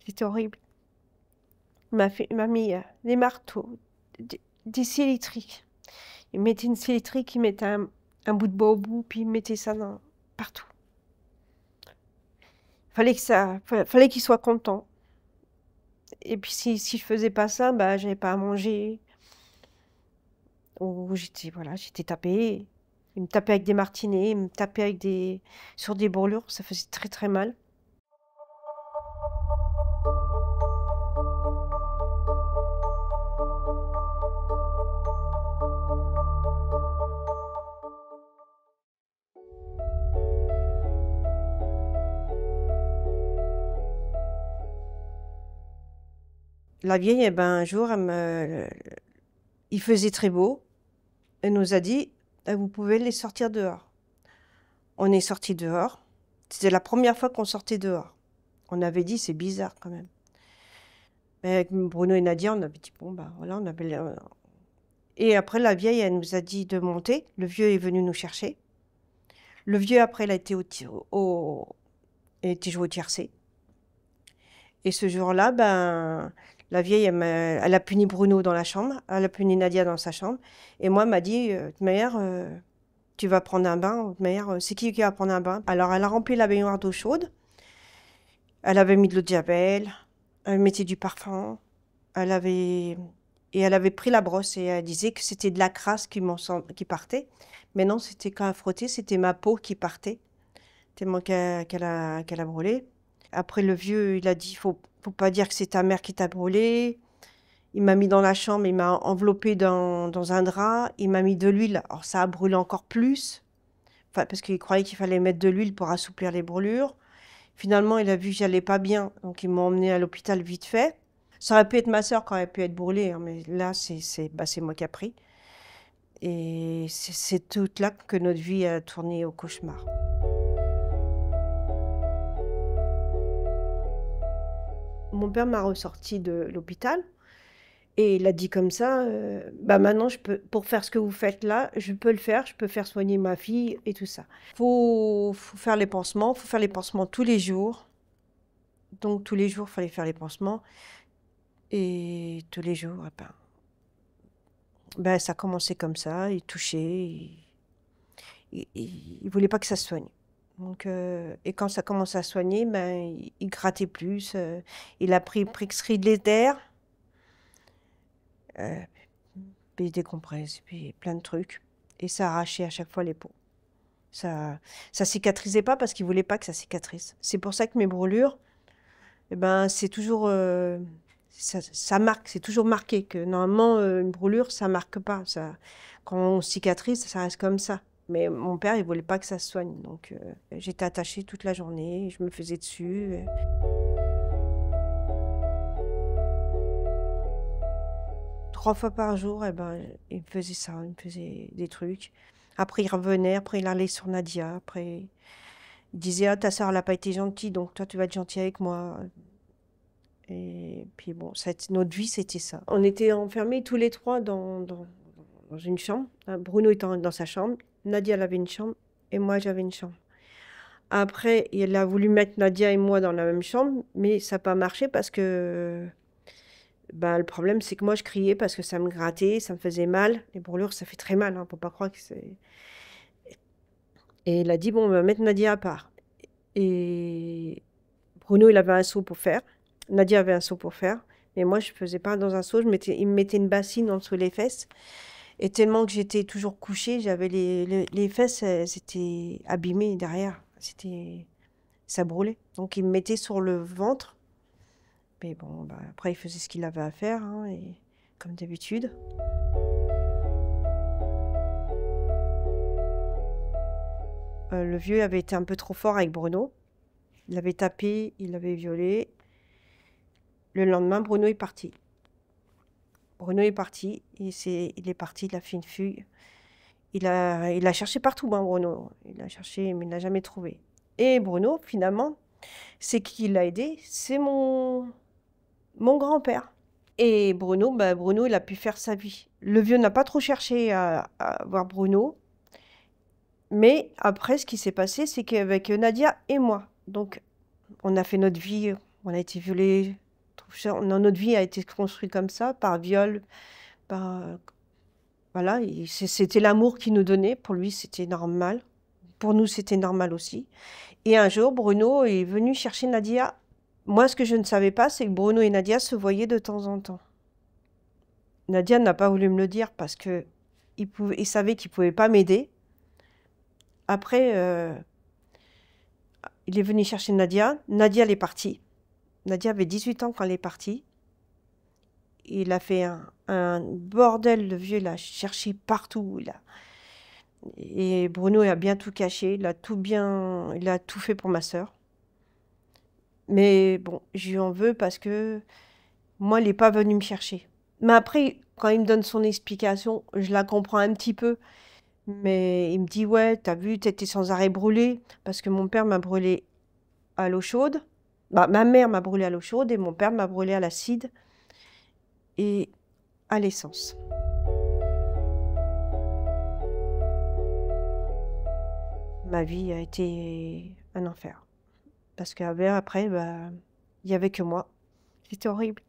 C'était horrible. Il m'a mis des marteaux, des scies électriques. Il mettait une scie électrique, il mettait un bout de bois au bout, puis il mettait ça partout. Fallait qu'il soit content. Et puis si je faisais pas ça, bah j'avais pas à manger. Ou j'étais tapée. Il me tapait avec des martinets, il me tapait sur des brûlures, ça faisait très très mal. La vieille, eh ben, un jour, il faisait très beau. Elle nous a dit, vous pouvez les sortir dehors. On est sortis dehors. C'était la première fois qu'on sortait dehors. On avait dit, c'est bizarre quand même. Mais avec Bruno et Nadia, on avait dit, bon, bah voilà, on avait. Et après, la vieille, elle nous a dit de monter. Le vieux est venu nous chercher. Le vieux, après, il a été il a été joué au tiercé. Et ce jour-là, ben, la vieille, elle a puni Bruno dans la chambre, elle a puni Nadia dans sa chambre. Et moi, elle m'a dit, de toute manière, tu vas prendre un bain. De toute manière, c'est qui va prendre un bain? Alors, elle a rempli la baignoire d'eau chaude. Elle avait mis de l'eau de Javel. Elle mettait du parfum. Elle avait... Et elle avait pris la brosse et elle disait que c'était de la crasse qui partait. Mais non, c'était quand elle frottait, c'était ma peau qui partait, tellement qu'elle a brûlé. Après, le vieux, il a dit, faut pas dire que c'est ta mère qui t'a brûlé. Il m'a mis dans la chambre, il m'a enveloppé dans un drap, il m'a mis de l'huile. Alors ça a brûlé encore plus, enfin, parce qu'il croyait qu'il fallait mettre de l'huile pour assouplir les brûlures. Finalement, il a vu que j'allais pas bien, donc il m'a emmené à l'hôpital vite fait. Ça aurait pu être ma sœur qui aurait pu être brûlée, hein, mais là, c'est moi qui ai pris. Et c'est tout là que notre vie a tourné au cauchemar. Mon père m'a ressorti de l'hôpital et il a dit comme ça, bah maintenant pour faire ce que vous faites là, je peux le faire, je peux faire soigner ma fille et tout ça. Faut faire les pansements, faut faire les pansements tous les jours. Donc tous les jours, il fallait faire les pansements et tous les jours, ben, ça commençait comme ça, il touchait, il voulait pas que ça se soigne. Donc, et quand ça commençait à soigner, ben, il grattait plus. Il a pris Prixry de l'éther, puis des compresses, puis plein de trucs. Et ça arrachait à chaque fois les peaux. Ça cicatrisait pas parce qu'il voulait pas que ça cicatrise. C'est pour ça que mes brûlures, eh ben, c'est toujours, ça marque, c'est toujours marqué. Que normalement, une brûlure, ça marque pas. Quand on cicatrise, ça reste comme ça. Mais mon père, il voulait pas que ça se soigne. Donc, j'étais attachée toute la journée, je me faisais dessus. 3 fois par jour, eh ben, il me faisait ça, il me faisait des trucs. Après, il revenait, après, il allait sur Nadia. Après, il disait, ah, ta soeur, elle n'a pas été gentille, donc toi, tu vas être gentil avec moi. Et puis bon, notre vie, c'était ça. On était enfermés tous les trois dans une chambre. Bruno était dans sa chambre, Nadia elle avait une chambre et moi j'avais une chambre. Après, il a voulu mettre Nadia et moi dans la même chambre, mais ça n'a pas marché parce que ben, le problème c'est que moi je criais parce que ça me grattait, ça me faisait mal. Les brûlures, ça fait très mal, hein, faut pas croire que c'est... Et il a dit, bon, on va mettre Nadia à part. Et Bruno, il avait un seau pour faire. Nadia avait un seau pour faire. Mais moi, je ne faisais pas dans un seau. Il me mettait une bassine en dessous les fesses. Et tellement que j'étais toujours couchée, j'avais les fesses, elles étaient abîmées derrière. Ça brûlait. Donc, il me mettait sur le ventre. Mais bon, bah, après, il faisait ce qu'il avait à faire, hein, et, comme d'habitude. Le vieux avait été un peu trop fort avec Bruno. Il l'avait tapé, il l'avait violé. Le lendemain, Bruno est parti. Bruno est parti, il est parti, il a fait une fugue. Il a cherché partout, hein, Bruno. Il a cherché, mais il n'a jamais trouvé. Et Bruno, finalement, c'est qui l'a aidé? C'est mon grand-père. Et Bruno, bah, Bruno, il a pu faire sa vie. Le vieux n'a pas trop cherché à voir Bruno. Mais après, ce qui s'est passé, c'est qu'avec Nadia et moi, donc on a fait notre vie On a été violés. Notre vie a été construite comme ça, par viol, par... Voilà, c'était l'amour qu'il nous donnait. Pour lui, c'était normal. Pour nous, c'était normal aussi. Et un jour, Bruno est venu chercher Nadia. Moi, ce que je ne savais pas, c'est que Bruno et Nadia se voyaient de temps en temps. Nadia n'a pas voulu me le dire parce que il savait qu'il ne pouvait pas m'aider. Après, il est venu chercher Nadia. Nadia, elle est partie. Nadia avait 18 ans quand elle est partie. Il a fait un bordel, le vieux, il a cherché partout. Et Bruno a bien tout caché, il a tout fait pour ma sœur. Mais bon, je lui en veux parce que moi, il n'est pas venu me chercher. Mais après, quand il me donne son explication, je la comprends un petit peu. Mais il me dit, ouais, t'as vu, t'étais sans arrêt brûlé. Parce que mon père m'a brûlé à l'eau chaude. Bah, ma mère m'a brûlé à l'eau chaude et mon père m'a brûlé à l'acide et à l'essence. Ma vie a été un enfer. Parce qu'après, bah, il n'y avait que moi. C'était horrible.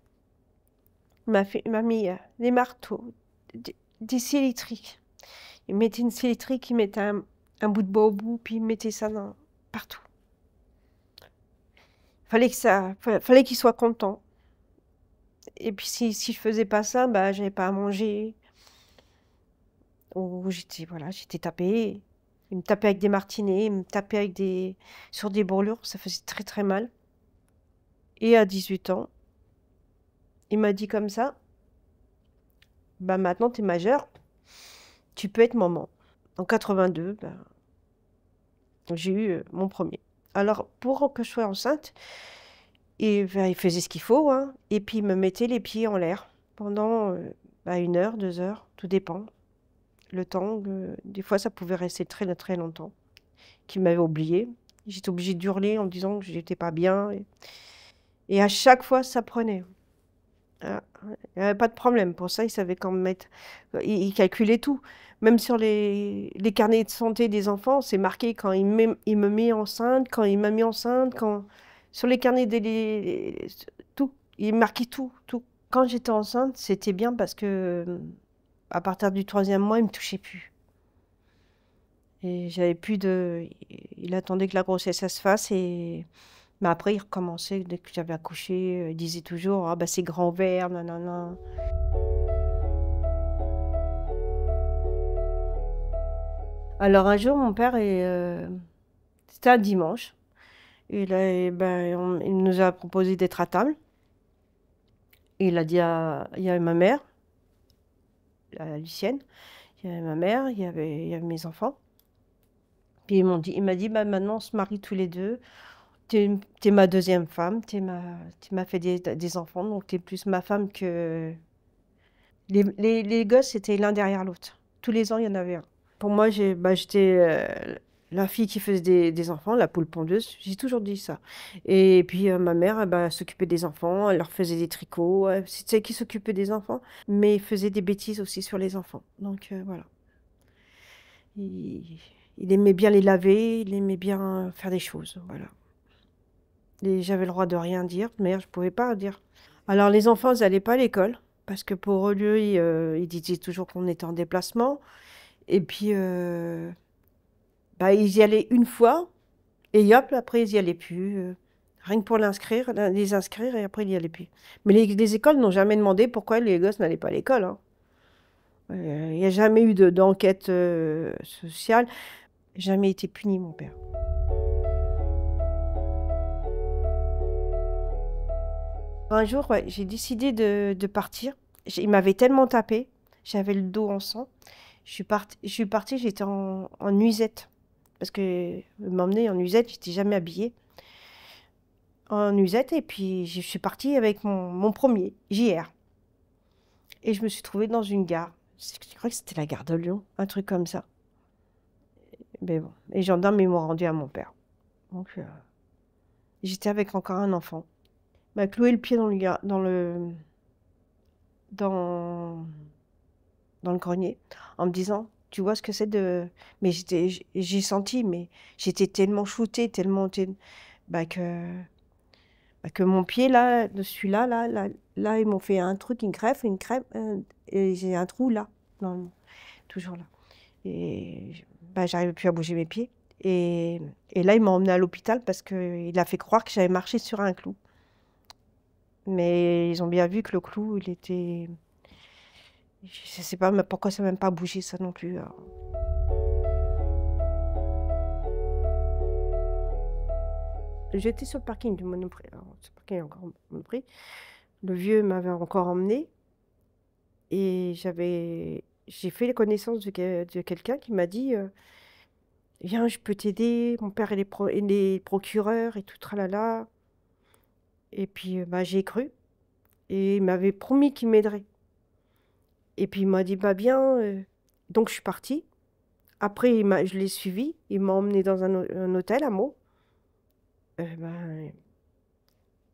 Il m'a mis des marteaux, des scies électriques. Il mettait une scie électrique, il mettait un bout de bois au bout, puis il mettait ça partout. Fallait qu'il soit content. Et puis si je faisais pas ça, bah, j'avais pas à manger. Ou j'étais tapée. Il me tapait avec des martinets, il me tapait sur des brûlures, ça faisait très très mal. Et à 18 ans, il m'a dit comme ça, bah maintenant tu es majeure, tu peux être maman. En 82, bah, j'ai eu mon premier. Alors pour que je sois enceinte, bah, il faisait ce qu'il faut, hein, et puis il me mettait les pieds en l'air pendant 1 heure, 2 heures, tout dépend. Le temps, des fois ça pouvait rester très très longtemps, qu'il m'avait oublié. J'étais obligée d'hurler en disant que j'étais pas bien. Et à chaque fois, ça prenait. Ah, il n'y avait pas de problème. Pour ça, il savait quand mettre. Il calculait tout. Même sur les carnets de santé des enfants, c'est marqué quand il me met enceinte, quand il m'a mis enceinte, sur les carnets tout. Il marquait tout, tout. Quand j'étais enceinte, c'était bien parce que à partir du 3e mois, il me touchait plus. Et j'avais plus de. Il attendait que la grossesse ça se fasse mais après, il recommençait dès que j'avais accouché. Il disait toujours, ah bah c'est grand vert, nanana. Alors un jour, mon père c'était un dimanche. Et là, il nous a proposé d'être à table. Et il a dit il y avait ma mère, la Lucienne, il y avait ma mère, il y avait mes enfants. Puis il m'a dit, bah maintenant on se marie tous les deux. T'es ma deuxième femme, tu m'as fait des enfants, donc t'es plus ma femme que... Les gosses, c'était l'un derrière l'autre. Tous les ans, il y en avait un. Pour moi, j'étais la fille qui faisait des enfants, la poule pondeuse. J'ai toujours dit ça. Et puis, ma mère, elle s'occupait des enfants, elle leur faisait des tricots. C'est elle qui s'occupait des enfants, mais faisait des bêtises aussi sur les enfants. Donc, voilà. Il, il aimait bien les laver, il aimait bien faire des choses. Voilà. Et j'avais le droit de rien dire, mais je ne pouvais pas dire. Alors, les enfants, ils n'allaient pas à l'école, parce que pour eux, ils disaient toujours qu'on était en déplacement. Et puis, ils y allaient une fois, et hop, après, ils n'y allaient plus. Rien que pour les inscrire, et après, ils n'y allaient plus. Mais les écoles n'ont jamais demandé pourquoi les gosses n'allaient pas à l'école, hein. Il n'y a jamais eu d'enquête sociale. Jamais été puni, mon père. Un jour, ouais, j'ai décidé de partir. Il m'avait tellement tapé, j'avais le dos en sang. Je suis partie, j'étais en nuisette. Parce que m'emmener en nuisette, j'étais jamais habillée. En nuisette, et puis je suis partie avec mon premier, JR. Et je me suis trouvée dans une gare. Je crois que c'était la gare de Lyon, un truc comme ça. Mais bon, les gendarmes, ils m'ont rendu à mon père. Donc, j'étais avec encore un enfant. Il m'a cloué le pied dans le grenier en me disant, tu vois ce que c'est de... Mais j'ai senti, mais j'étais tellement shootée, que Que mon pied, là, dessus là, ils m'ont fait un truc, une greffe, et j'ai un trou là, normalement, toujours là. Et bah, j'arrivais plus à bouger mes pieds. Et, et là, ils m'ont emmené à l'hôpital parce qu'il a fait croire que j'avais marché sur un clou. Mais ils ont bien vu que le clou, il était... Je sais pas pourquoi ça n'a même pas bougé, ça non plus. Alors. J'étais sur le parking du Monoprix. Alors, ce parking est encore Monoprix. Le vieux m'avait encore emmené. Et j'ai fait les connaissances de quelqu'un qui m'a dit viens, je peux t'aider. Mon père, il est procureur et tout, tralala. Et puis, bah, j'ai cru. Et il m'avait promis qu'il m'aiderait. Et puis, il m'a dit bah, bien. Donc, je suis partie. Après, je l'ai suivi. Il m'a emmené dans un hôtel à Meaux. Ben,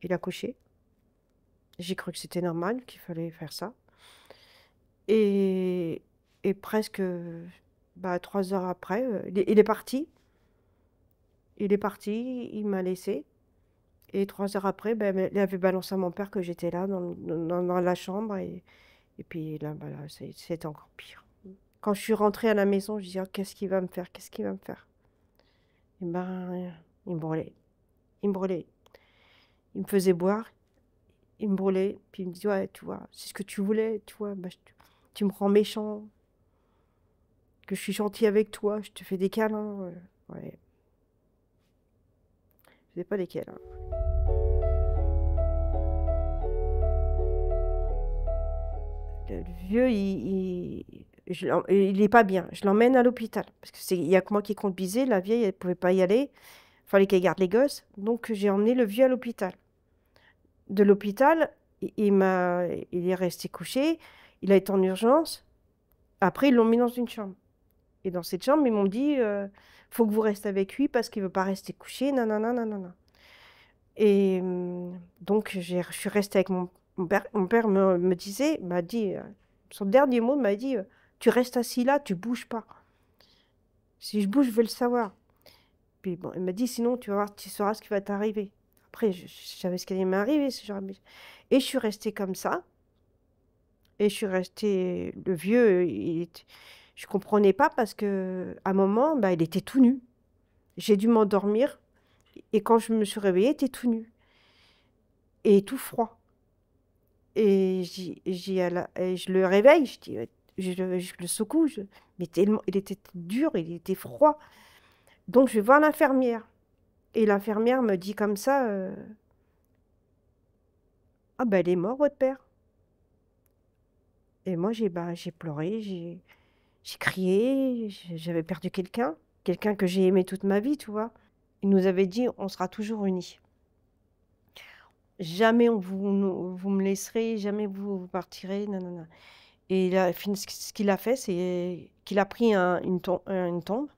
il a couché. J'ai cru que c'était normal, qu'il fallait faire ça. Et, et presque bah, 3 heures après, il est parti. Il est parti, il m'a laissé. Et 3 heures après, ben, il avait balancé à mon père que j'étais là dans la chambre. Et puis là, bah, là, c'était encore pire. Quand je suis rentrée à la maison, je disais, oh, qu'est-ce qu'il va me faire? Qu'est-ce qu'il va me faire? Et ben, il me brûlait. Il me brûlait. Il me faisait boire. Il me brûlait. Puis il me dit, ouais, tu vois, c'est ce que tu voulais, tu vois. Bah, tu me rends méchant. Que je suis gentille avec toi. Je te fais des câlins. Ouais. Je sais pas lesquels. Hein. Le vieux, il est pas bien. Je l'emmène à l'hôpital. Parce qu'il y a que moi qui compte biser. La vieille, elle pouvait pas y aller. Il fallait qu'elle garde les gosses. Donc, j'ai emmené le vieux à l'hôpital. De l'hôpital, il est resté couché. Il a été en urgence. Après, ils l'ont mis dans une chambre. Et dans cette chambre, ils m'ont dit, faut que vous restez avec lui parce qu'il veut pas rester couché. Nanana, nanana. Et donc, je suis restée avec mon père. Mon père me disait, m'a dit, son dernier mot m'a dit, tu restes assis là, tu bouges pas. Si je bouge, je veux le savoir. Puis bon, il m'a dit, sinon, tu vas voir, tu sauras ce qui va t'arriver. Après, je savais ce qui allait m'arriver. Et je suis restée comme ça. Et je suis restée. Le vieux, je comprenais pas parce que à un moment, bah, il était tout nu. J'ai dû m'endormir. Et quand je me suis réveillée, il était tout nu. Et tout froid. Et je le réveille, je dis, je le secoue, mais tellement, il était dur, il était froid. Donc je vais voir l'infirmière. Et l'infirmière me dit comme ça, ah ben il est mort votre père. Et moi j'ai pleuré, j'ai crié, j'avais perdu quelqu'un que j'ai aimé toute ma vie, tu vois. Il nous avait dit, on sera toujours unis. Jamais vous me laisserez, jamais vous partirez, non, non, non. Et ce qu'il a fait, c'est qu'il a pris une tombe,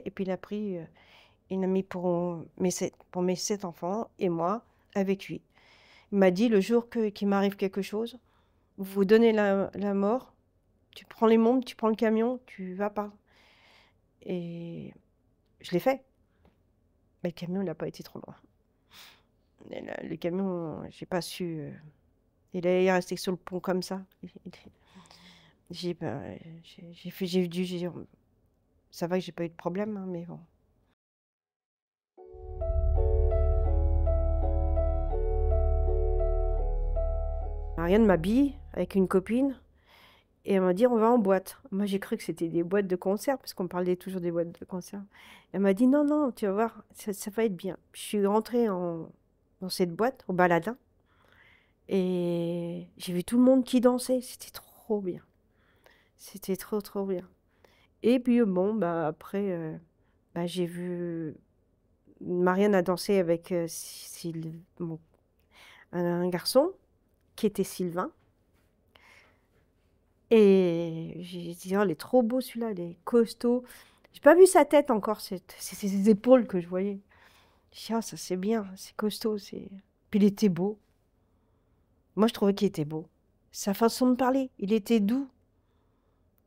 et puis il a mis pour mes 7 enfants et moi avec lui. Il m'a dit, le jour qu'il m'arrive quelque chose, vous vous donnez la mort, tu prends les membres, tu prends le camion, tu vas pas. Et je l'ai fait. Mais le camion n'a pas été trop loin. Le camion, j'ai pas su. Il est resté sur le pont comme ça. Ben, ça va que j'ai pas eu de problème, hein, mais bon. Marianne m'habille avec une copine et elle m'a dit on va en boîte. Moi j'ai cru que c'était des boîtes de concert parce qu'on parlait toujours des boîtes de concert. Elle m'a dit non, non, tu vas voir, ça va être bien. Je suis rentrée dans cette boîte, au Baladin, et j'ai vu tout le monde qui dansait. C'était trop bien. C'était trop, trop bien. Et puis bon, bah, après, bah, j'ai vu Marianne a dansé avec un garçon qui était Sylvain. Et j'ai dit, oh, il est trop beau celui-là, il est costaud. J'ai pas vu sa tête encore, c'est ses épaules que je voyais. J'ai dit, oh, ça c'est bien, c'est costaud. Puis il était beau. Moi, je trouvais qu'il était beau. Sa façon de parler, il était doux.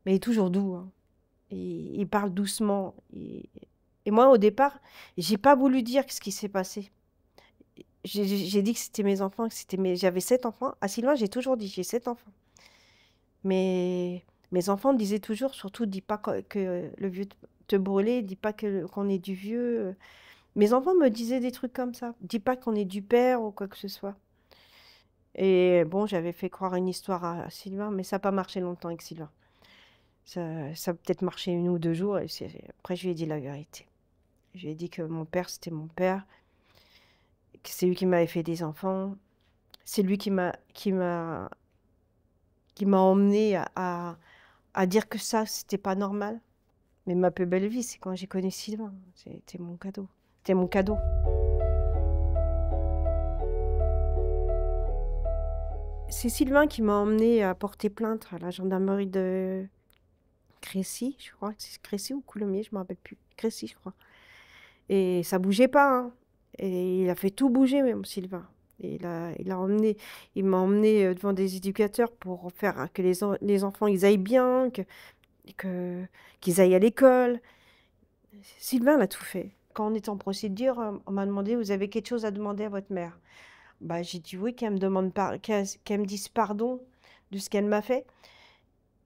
Mais il est toujours doux. Hein. Il parle doucement. Et moi, au départ, j'ai pas voulu dire ce qui s'est passé. J'ai dit que c'était mes enfants, que j'avais 7 enfants. À Sylvain, j'ai toujours dit, j'ai 7 enfants. Mais mes enfants me disaient toujours, surtout, dis pas que le vieux te brûlait, dis pas qu'on est du vieux. Mes enfants me disaient des trucs comme ça. Dis pas qu'on est du père ou quoi que ce soit. Et bon, j'avais fait croire une histoire à Sylvain, mais ça n'a pas marché longtemps avec Sylvain. Ça a peut-être marché 1 ou 2 jours, et après, je lui ai dit la vérité. Je lui ai dit que mon père, c'était mon père, que c'est lui qui m'avait fait des enfants. C'est lui qui m'a emmené à dire que ça, c'était pas normal. Mais ma plus belle vie, c'est quand j'ai connu Sylvain. C'était mon cadeau. C'était mon cadeau. C'est Sylvain qui m'a emmené à porter plainte à la gendarmerie de Crécy, je crois que c'est Crécy ou Coulommiers, je ne me rappelle plus. Crécy, je crois. Et ça bougeait pas, hein. Et il a fait tout bouger, même Sylvain. Et il m'a emmené devant des éducateurs pour faire que les enfants ils aillent bien, qu'ils aillent à l'école. Sylvain l'a tout fait. Quand on était en procédure, on m'a demandé, vous avez quelque chose à demander à votre mère? Bah, j'ai dit oui, qu'elle me dise pardon de ce qu'elle m'a fait.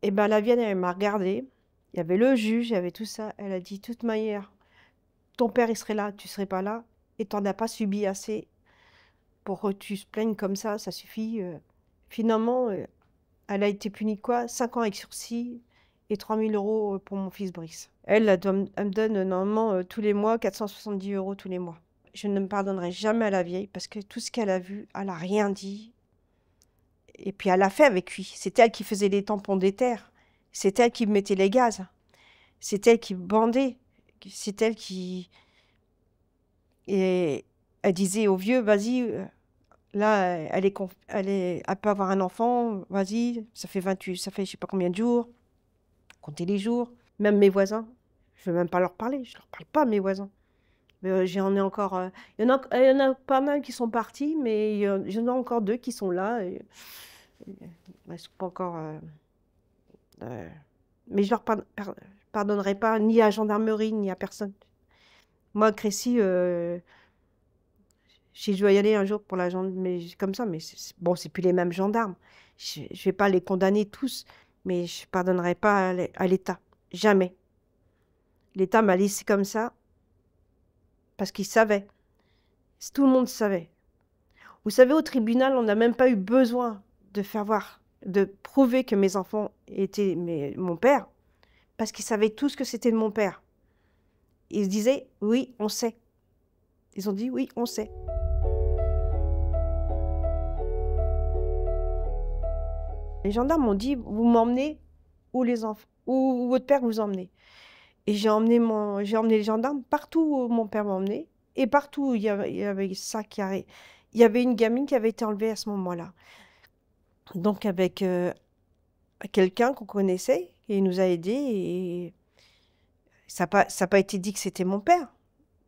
Et ben la vieille, elle m'a regardée. Il y avait le juge, il y avait tout ça. Elle a dit, de toute manière, ton père, il serait là, tu serais pas là. Et t'en as pas subi assez pour que tu te plaignes comme ça suffit. Finalement, elle a été punie quoi? 5 ans avec sursis et 3 000 € pour mon fils Brice. Elle me donne normalement tous les mois 470 € tous les mois. Je ne me pardonnerai jamais à la vieille parce que tout ce qu'elle a vu, elle a rien dit. Et puis elle a fait avec lui. C'est elle qui faisait les tampons d'éther. C'est elle qui mettait les gaz. C'est elle qui bandait. C'est elle qui... Et elle disait au vieux, vas-y, là, elle peut avoir un enfant, vas-y, ça fait je sais pas combien de jours. Comptez les jours. Même mes voisins, je ne veux même pas leur parler. Je leur parle pas, mes voisins. J'en ai encore... il y en a pas mal qui sont partis, mais j'en ai encore 2 qui sont là. Ils sont pas encore... mais je leur pardonnerai pas ni à la gendarmerie, ni à personne. Moi, Crécy, si je dois y aller un jour pour la gendarmerie, mais comme ça, mais bon, c'est plus les mêmes gendarmes. Je vais pas les condamner tous, mais je pardonnerai pas à l'État. Jamais. L'État m'a laissé comme ça parce qu'il savait. Tout le monde savait. Vous savez, au tribunal, on n'a même pas eu besoin de faire voir, de prouver que mes enfants étaient mon père, parce qu'ils savaient tous que c'était de mon père. Ils disaient, oui, on sait. Ils ont dit, oui, on sait. Les gendarmes m'ont dit, vous m'emmenez où les enfants, où votre père vous emmenez. Et j'ai emmené les gendarmes partout où mon père m'a emmené, et partout où il y avait ça qui arrivait. Il y avait une gamine qui avait été enlevée à ce moment-là. Donc avec quelqu'un qu'on connaissait, et il nous a aidés, et ça n'a pas été dit que c'était mon père,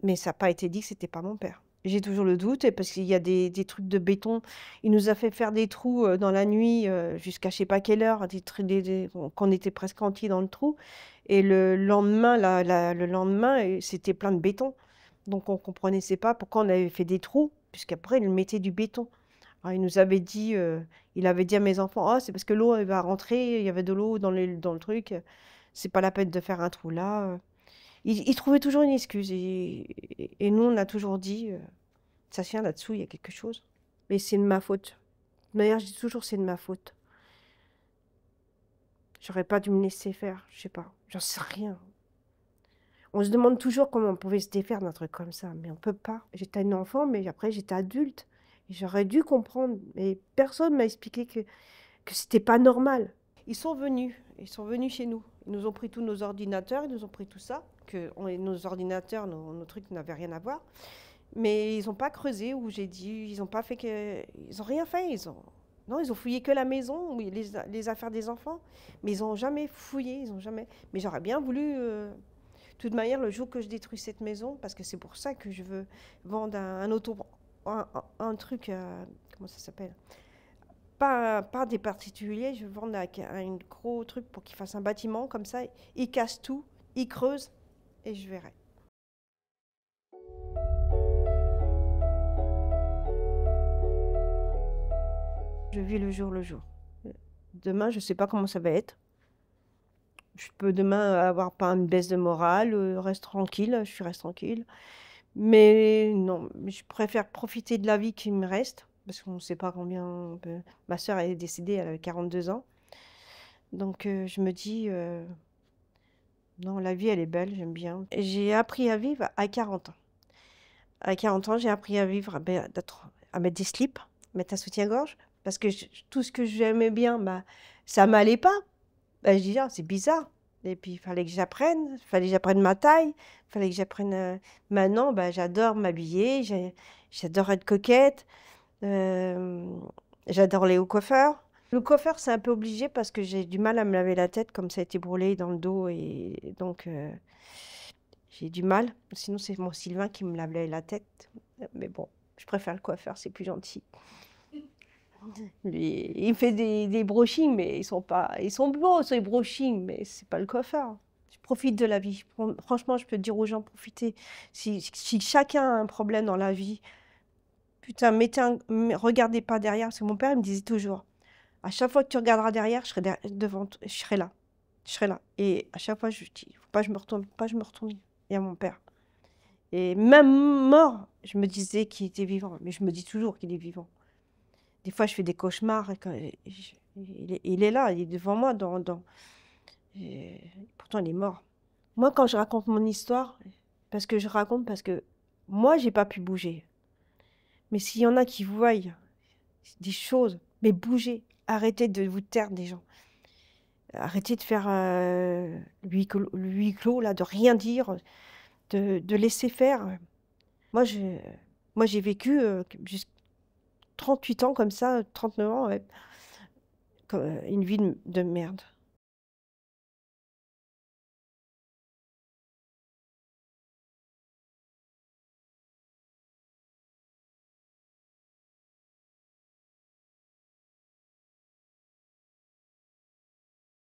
mais ça n'a pas été dit que c'était pas mon père. J'ai toujours le doute, parce qu'il y a des trucs de béton. Il nous a fait faire des trous dans la nuit jusqu'à je sais pas quelle heure, qu'on était presque entiers dans le trou. Et le lendemain, c'était plein de béton. Donc on comprenait pas pourquoi on avait fait des trous, puisqu'après, il mettait du béton. Alors, il avait dit à mes enfants, ah, c'est parce que l'eau elle va rentrer, il y avait de l'eau dans le truc, c'est pas la peine de faire un trou là. Il trouvait toujours une excuse. Et nous, on a toujours dit, ça tient là-dessous, il y a quelque chose. Mais c'est de ma faute. D'ailleurs, je dis toujours, c'est de ma faute. J'aurais pas dû me laisser faire, je sais pas, j'en sais rien. On se demande toujours comment on pouvait se défaire d'un truc comme ça, mais on peut pas. J'étais un enfant, mais après, j'étais adulte. Et j'aurais dû comprendre, mais personne m'a expliqué que c'était pas normal. Ils sont venus chez nous. Ils nous ont pris tous nos ordinateurs, ils nous ont pris tout ça, nos ordinateurs, nos trucs n'avaient rien à voir. Mais ils n'ont pas creusé où j'ai dit, ils n'ont pas fait ils ont rien fait. Non, ils ont fouillé que la maison, oui, les affaires des enfants, mais ils n'ont jamais fouillé, ils ont jamais. Mais j'aurais bien voulu. De toute manière, le jour que je détruis cette maison, parce que c'est pour ça que je veux vendre un truc, comment ça s'appelle? Pas des particuliers, je veux vendre un gros truc pour qu'ils fassent un bâtiment comme ça. Ils cassent tout, ils creusent et je verrai. Je vis le jour le jour. Demain, je ne sais pas comment ça va être. Je peux demain avoir pas une baisse de morale, reste tranquille, je reste tranquille. Mais non, je préfère profiter de la vie qui me reste, parce qu'on ne sait pas combien... Ma sœur est décédée, elle avait 42 ans. Donc je me dis, non, la vie, elle est belle, j'aime bien. J'ai appris à vivre à 40 ans. À 40 ans, j'ai appris à vivre, à mettre des slips, mettre un soutien-gorge, parce que tout ce que j'aimais bien, ça m'allait pas. Je dis, ah, c'est bizarre. Et puis, il fallait que j'apprenne ma taille, il fallait que j'apprenne... Maintenant, j'adore m'habiller, j'adore être coquette, euh, j'adore aller au coiffeur. Le coiffeur, c'est un peu obligé parce que j'ai du mal à me laver la tête, comme ça a été brûlé dans le dos, et donc j'ai du mal. Sinon, c'est mon Sylvain qui me lavait la tête. Mais bon, je préfère le coiffeur, c'est plus gentil. Lui, il fait des brushings, mais ils sont beaux, ces brushings, mais c'est pas le coiffeur. Je profite de la vie. Franchement, je peux dire aux gens, profitez. Si chacun a un problème dans la vie, putain, regardez pas derrière. Parce que mon père, il me disait toujours, à chaque fois que tu regarderas derrière, je serai devant, je serai là. Je serai là. Et à chaque fois, je dis, faut pas que je me retourne, pas que je me retourne. Il y a mon père. Et même mort, je me disais qu'il était vivant. Mais je me dis toujours qu'il est vivant. Des fois, je fais des cauchemars. Il est là, il est devant moi. Pourtant, il est mort. Moi, quand je raconte mon histoire, parce que moi, j'ai pas pu bouger. Mais s'il y en a qui voient des choses, mais bougez. Arrêtez de vous taire des gens. Arrêtez de faire le huis clos, là, de rien dire, de laisser faire. Moi, j'ai vécu jusqu'à 38 ans comme ça, 39 ans, ouais, une vie de merde.